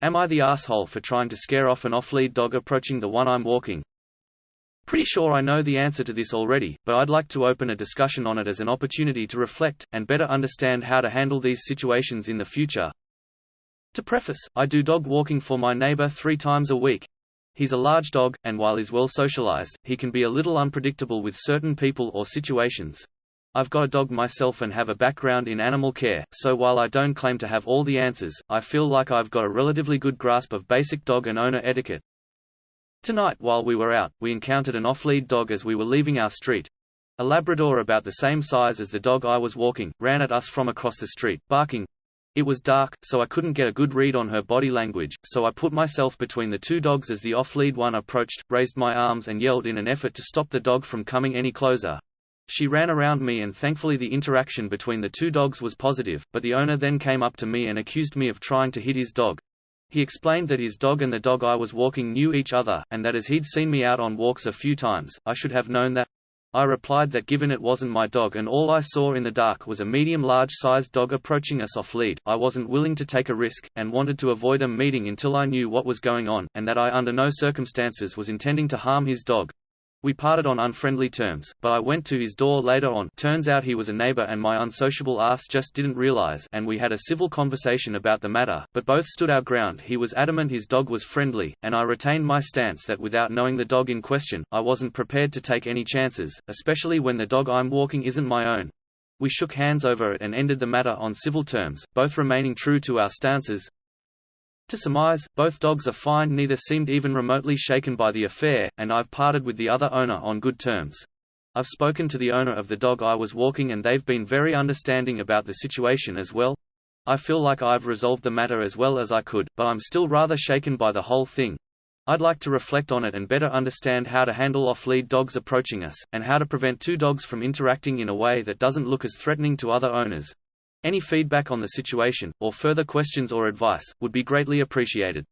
Am I the asshole for trying to scare off an off-lead dog approaching the one I'm walking? Pretty sure I know the answer to this already, but I'd like to open a discussion on it as an opportunity to reflect, and better understand how to handle these situations in the future. To preface, I do dog walking for my neighbor 3 times a week. He's a large dog, and while he's well socialized, he can be a little unpredictable with certain people or situations. I've got a dog myself and have a background in animal care, so while I don't claim to have all the answers, I feel like I've got a relatively good grasp of basic dog and owner etiquette. Tonight, while we were out, we encountered an off-lead dog as we were leaving our street. A Labrador about the same size as the dog I was walking, ran at us from across the street, barking. It was dark, so I couldn't get a good read on her body language, so I put myself between the 2 dogs as the off-lead one approached, raised my arms and yelled in an effort to stop the dog from coming any closer. She ran around me and thankfully the interaction between the 2 dogs was positive, but the owner then came up to me and accused me of trying to hit his dog. He explained that his dog and the dog I was walking knew each other, and that as he'd seen me out on walks a few times, I should have known that. I replied that given it wasn't my dog and all I saw in the dark was a medium-large-sized dog approaching us off-lead, I wasn't willing to take a risk, and wanted to avoid a meeting until I knew what was going on, and that I under no circumstances was intending to harm his dog. We parted on unfriendly terms, but I went to his door later on. Turns out he was a neighbor and my unsociable ass just didn't realize, and we had a civil conversation about the matter, but both stood our ground. He was adamant his dog was friendly, and I retained my stance that without knowing the dog in question, I wasn't prepared to take any chances, especially when the dog I'm walking isn't my own. We shook hands over it and ended the matter on civil terms, both remaining true to our stances. To surmise, both dogs are fine, neither seemed even remotely shaken by the affair, and I've parted with the other owner on good terms. I've spoken to the owner of the dog I was walking and they've been very understanding about the situation as well. I feel like I've resolved the matter as well as I could, but I'm still rather shaken by the whole thing. I'd like to reflect on it and better understand how to handle off-lead dogs approaching us, and how to prevent 2 dogs from interacting in a way that doesn't look as threatening to other owners. Any feedback on the situation, or further questions or advice, would be greatly appreciated.